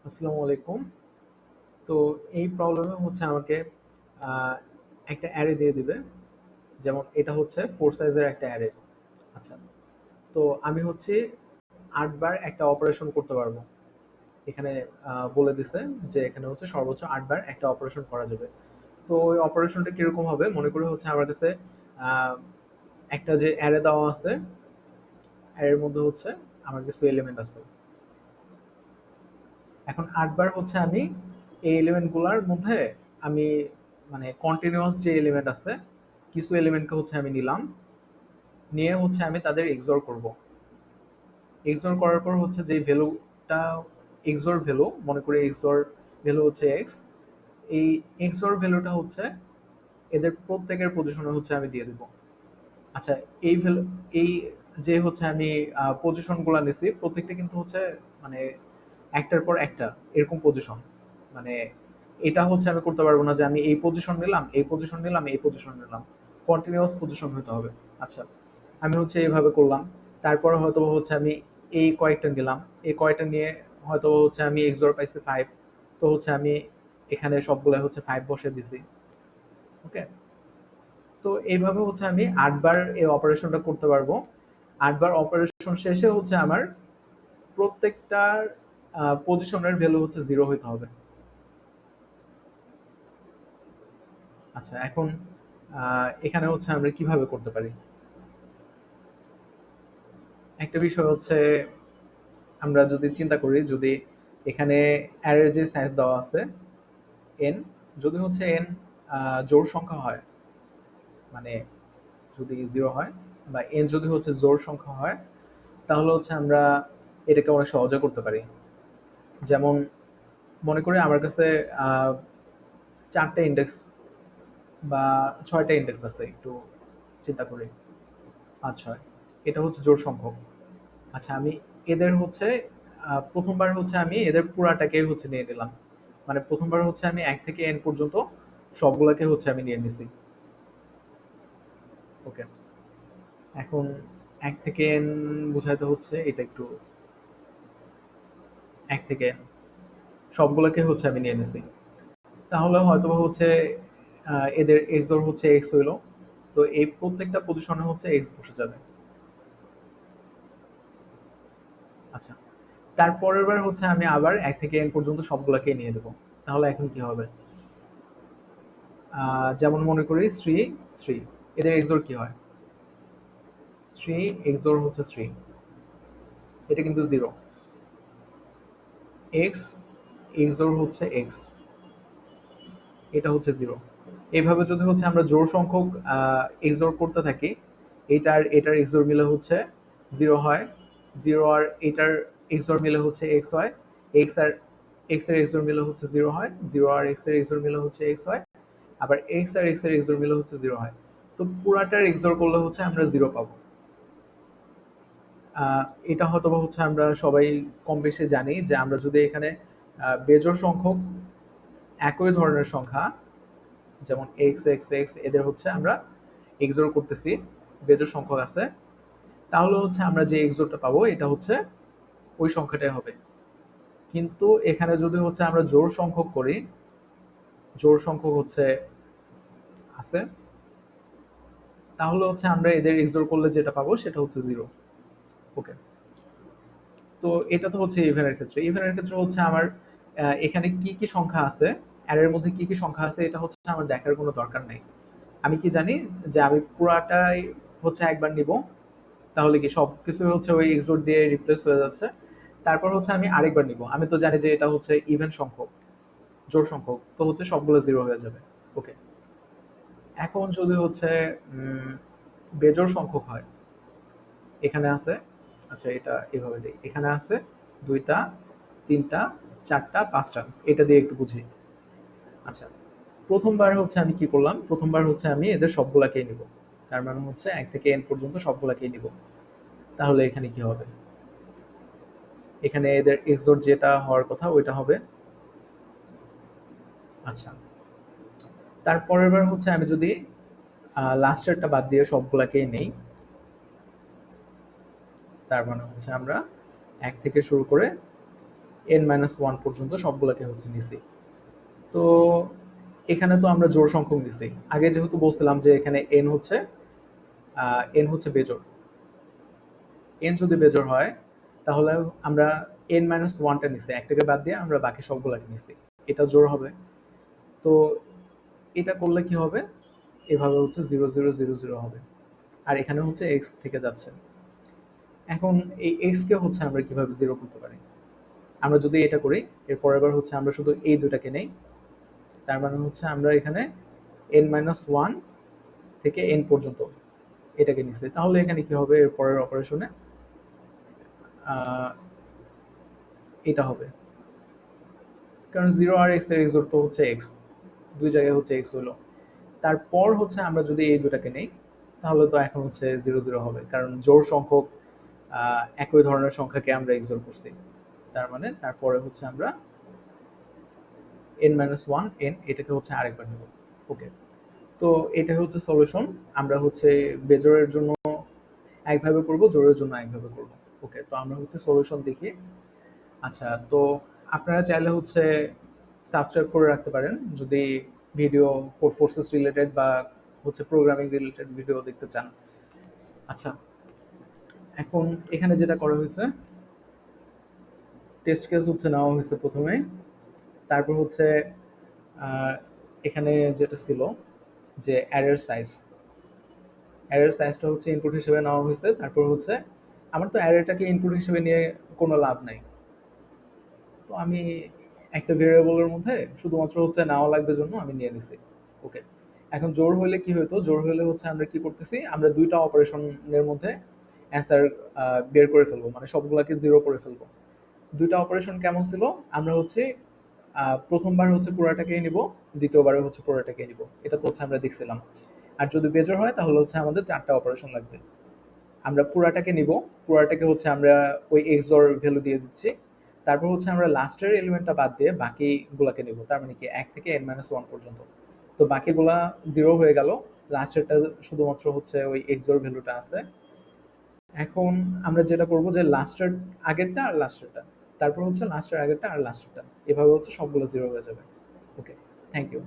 আসসালামু আলাইকুম। তো এই প্রবলেমে হচ্ছে আমাকে আহ, একটা অ্যারে দিয়ে দিবে। যেমন এটা হচ্ছে 4 সাইজের একটা অ্যারে। আচ্ছা, তো আমি হচ্ছে 8 বার একটা অপারেশন করতে পারবো। এখানে বলে দিছে যে এখানে হচ্ছে সর্বোচ্চ 8 বার একটা অপারেশন করা যাবে। তো ওই অপারেশনটা কিরকম হবে মনে করে হচ্ছে আমার কাছে আহ, একটা যে অ্যারে দেওয়া আছে, অ্যারের মধ্যে হচ্ছে আমার কিছু এলিমেন্ট আছে। এখন 8 বার হচ্ছে আমি এই এলিমেন্ট গুলার মধ্যে আমি মানে কন্টিনিউয়াস যে এলিমেন্ট আছে কিছু এলিমেন্টকে হচ্ছে আমি নিলাম, নিয়ে হচ্ছে আমি তাদের এক্সর করব। এক্সর করার পর হচ্ছে যে ভ্যালুটা এক্সর ভ্যালু মনে করি এক্সর ভ্যালু হচ্ছে এক্স। এই এক্সর ভ্যালুটা হচ্ছে এদের প্রত্যেকের পজিশনে হচ্ছে আমি দিয়ে দেব। আচ্ছা, এই ভ্যালু এই যে হচ্ছে আমি পজিশন গুলা নিছি প্রত্যেকটা কিন্তু হচ্ছে মানে একটার পর একটা এরকম পজিশন। মানে এটা হচ্ছে আমি করতে পারবো না যে আমি এই পজিশন নিলাম এই পজিশন নিলাম এই পজিশন নিলাম, কন্টিনিউয়াস পজিশন হতে হবে। আচ্ছা, আমি হচ্ছে এইভাবে করলাম। তারপরে হয়তো হচ্ছে আমি এই কয়েকটা নিলাম, এই কয়েকটা নিয়ে হয়তো হচ্ছে আমি এক্সর পাইছি 5। তো হচ্ছে আমি এখানে সবগুলো হচ্ছে 5 বসে দিছি। ওকে, তো এইভাবে হচ্ছে আমি 8 বার এই অপারেশনটা করতে পারবো। 8 বার অপারেশন শেষে হচ্ছে আমার প্রত্যেকটার পজিশনের ভ্যালু হচ্ছে 0 হইতে হবে। আচ্ছা, এখন এখানে হচ্ছে আমরা কিভাবে করতে পারি? একটা বিষয় হচ্ছে আমরা যদি চিন্তা করি, যদি এখানে অ্যারের যে সাইজ দেওয়া আছে এন, যদি হচ্ছে এন জোড় সংখ্যা হয়, মানে যদি 0 হয় বা এন যদি হচ্ছে জোড় সংখ্যা হয়, তাহলে হচ্ছে আমরা এটাকে অনেক সহজে করতে পারি। যেমন মনে করি আমার কাছে আহ, 4টে ইন্ডেক্স বা 6টে ইন্ডেক্স আছে, একটু চিন্তা করি। আচ্ছা, এটা হচ্ছে জোড় সংখ্যক। আচ্ছা, আমি এদের হচ্ছে প্রথমবার হচ্ছে আমি এদের পুরাটাকে হচ্ছে নিয়ে নিলাম। মানে প্রথমবার হচ্ছে আমি 1 থেকে n পর্যন্ত সবগুলাকে হচ্ছে আমি নিয়ে নিছি। ওকে, এখন 1 থেকে n বোঝাইতে হচ্ছে এটা একটু 1 থেকে n সবগুলাকে হচ্ছে আমি নিয়ে নিছি। তাহলে হয়তো হচ্ছে এদের এক্সর হচ্ছে এক্স হইলো। তো এই প্রত্যেকটা পজিশনে হচ্ছে এক্স বসে যাবে। আচ্ছা, তারপরের বার হচ্ছে আমি আবার 1 থেকে n পর্যন্ত সবগুলাকে নিয়ে দেবো। তাহলে এখন কি হবে? যেমন মনে করি শ্রী, শ্রী, এদের এক্সর কি হয়? শ্রী এক্সর হচ্ছে শ্রী, এটা কিন্তু 0। এক্স এক্সর হচ্ছে এক্স, এটা হচ্ছে 0। এইভাবে যদি হচ্ছে আমরা জোড় সংখ্যক এক্সর করতে থাকি, এটার এটার এক্সর মিলে হচ্ছে 0 হয়, 0 আর এটার এক্সর মিলে হচ্ছে এক্স হয়, এক্স আর এক্স এর এক্সর মিলে হচ্ছে 0 হয়, 0 আর এক্স এর এক্সর মিলে হচ্ছে এক্স হয়, আবার এক্স আর এক্স এর এক্সর মিলে হচ্ছে 0 হয়। তো পুরাটার এক্সর করলে হচ্ছে আমরা 0 পাবো। আহ, এটা হয়তোবা হচ্ছে আমরা সবাই কম বেশি জানি যে আমরা যদি এখানে বেজোড় সংখ্যক একই ধরনের সংখ্যা, যেমন এক্স এক্স এক্স এদের হচ্ছে আমরা এক্সোর করতেছি, বেজোড় সংখ্যক আছে, তাহলে হচ্ছে আমরা যে এক্সোরটা পাবো এটা হচ্ছে ওই সংখ্যাটাই হবে। কিন্তু এখানে যদি হচ্ছে আমরা জোড় সংখ্যক করি, জোড় সংখ্যক হচ্ছে আছে, তাহলে হচ্ছে আমরা এদের এক্সোর করলে যেটা পাবো সেটা হচ্ছে 0। ওকে, তো এটা তো হচ্ছে ইভেনের ক্ষেত্রে। ইভেনের ক্ষেত্রে হচ্ছে আমার এখানে কি কি সংখ্যা আছে, অ্যারের মধ্যে কি কি সংখ্যা আছে এটা হচ্ছে আমার দেখার কোনো দরকার নেই। আমি কি জানি যে আমি পুরাটাই হচ্ছে একবার নিব, তাহলে কি সবকিছু হচ্ছে ওই এক্সোর দিয়ে রিপ্লেস হয়ে যাচ্ছে। তারপর হচ্ছে আমি আরেকবার নিব, আমি তো জানি যে এটা হচ্ছে ইভেন সংখ্যক, জোড় সংখ্যক, তো হচ্ছে সবগুলো 0 হয়ে যাবে। ওকে, এখন যদি হচ্ছে উম, বেজোড় সংখ্যক হয়, এখানে আছে, আচ্ছা এটা এভাবে দিই, এখানে আছে 2টা, 3টা, 4টা, 5টা, এটা দিয়ে একটু বুঝি। আচ্ছা, প্রথমবার হচ্ছে আমি কি করলাম, প্রথমবার হচ্ছে আমি এদের সবগুলাকেই নিব। তার মানে হচ্ছে 1 থেকে n পর্যন্ত সবগুলাকেই নিব। তাহলে এখানে কি হবে? এখানে এদের এক্সোর যেটা হওয়ার কথা ওইটা হবে। আচ্ছা, তারপরের বার হচ্ছে আমি যদি লাস্টেরটা বাদ দিয়ে সবগুলাকেই নেই, তার মানে হচ্ছে আমরা 1 থেকে শুরু করে এন মাইনাস ওয়ান পর্যন্ত সবগুলোকে হচ্ছে নিছি। তো এখানে তো আমরা জোড় সংখ্যক নিছি। আগে যেহেতু বলছিলাম যে এখানে এন হচ্ছে বেজোড়। এন যদি বেজোড় হয় তাহলে আমরা এন মাইনাস ওয়ানটা নিছি, একটাকে বাদ দিয়ে আমরা বাকি সবগুলাকে নিছি, এটা জোড় হবে। তো এটা করলে কি হবে, এভাবে হচ্ছে জিরো জিরো জিরো জিরো হবে, আর এখানে হচ্ছে এক্স থেকে যাচ্ছে। এখন এই এক্স কে হচ্ছে আমরা কিভাবে জিরো করতে পারি, আমরা যদি এটা করি, এর পরের বার হচ্ছে আমরা শুধু এই দুটাকে নেই, তার মানে হচ্ছে আমরা এখানে এন মাইনাস ওয়ান থেকে এন পর্যন্ত এটাকে নিচ্ছি, তাহলে এখানে কি হবে, এর পরের অপারেশনে এটা হবে, কারণ জিরো আর এক্স এর এক্সোর তো হচ্ছে এক্স, দুই জায়গায় হচ্ছে এক্স হলো। তারপর হচ্ছে আমরা যদি এই দুটাকে নেই, তাহলে তো এখন হচ্ছে জিরো জিরো হবে, কারণ জোড় সংখ্যক একই ধরনের সংখ্যাকে আমরা এক্সোর করছি। তার মানে তারপরে হচ্ছে আমরা এন মাইনাস ওয়ান এন এটাকে হচ্ছে আরেকবার নেব। ওকে, তো এটা হচ্ছে সলিউশন। আমরা হচ্ছে বেজোড়ের জন্য একভাবে করব, জোড়ের জন্য একভাবে করব। ওকে, তো আমরা হচ্ছে সলিউশন দেখি। আচ্ছা, তো আপনারা চাইলে হচ্ছে সাবস্ক্রাইব করে রাখতে পারেন যদি ভিডিও কোড ফোর্সেস রিলেটেড বা হচ্ছে প্রোগ্রামিং রিলেটেড ভিডিও দেখতে চান। আচ্ছা, এখন এখানে যেটা করা হয়েছে, টেস্ট কেস হচ্ছে নেওয়া হয়েছে প্রথমে, তারপর হচ্ছে আহ, এখানে যেটা ছিল যে অ্যারের সাইজ, অ্যারের সাইজটা হচ্ছে ইনপুট হিসেবে নেওয়া হয়েছে। তারপর হচ্ছে আমার তো অ্যারেটাকে ইনপুট হিসেবে নিয়ে কোনো লাভ নাই, তো আমি একটা ভেরিয়েবলের মধ্যে শুধুমাত্র হচ্ছে নেওয়া লাগবে জন্য আমি নিয়ে নিছি। ওকে, এখন জোড় হইলে কি হতো, জোড় হইলে হচ্ছে আমরা কি করতেছি, আমরা দুইটা অপারেশনের মধ্যে অ্যান্সার বের করে ফেলবো, মানে সবগুলাকে জিরো করে ফেলবো। দুইটা অপারেশন কেমন ছিল, আমরা হচ্ছে প্রথমবার হচ্ছে পুরাটাকে নিব, দ্বিতীয়বারে হচ্ছে পুরাটাকে নিব, এটা তো হচ্ছে আমরা দেখছিলাম। আর যদি বেজোড় হয় তাহলে হচ্ছে আমাদের চারটা অপারেশন লাগবে। আমরা পুরাটাকে নিব, পুরাটাকে হচ্ছে আমরা ওই এক্সর ভ্যালু দিয়ে দিচ্ছি, তারপর হচ্ছে আমরা লাস্টের এলিমেন্টটা বাদ দিয়ে বাকি গুলাকে নিব, তার মানে কি এক থেকে এন মাইনাস ওয়ান পর্যন্ত। তো বাকিগুলা জিরো হয়ে গেল, লাস্টেরটা শুধুমাত্র হচ্ছে ওই এক্সর ভ্যালুটা আছে। এখন আমরা যেটা করব যে লাস্টের আগেরটা আর লাস্টেরটা, তারপর হচ্ছে লাস্টের আগেরটা আর লাস্টেরটা, এভাবে হচ্ছে সবগুলো জিরো হয়ে যাবে। ওকে, থ্যাংক ইউ।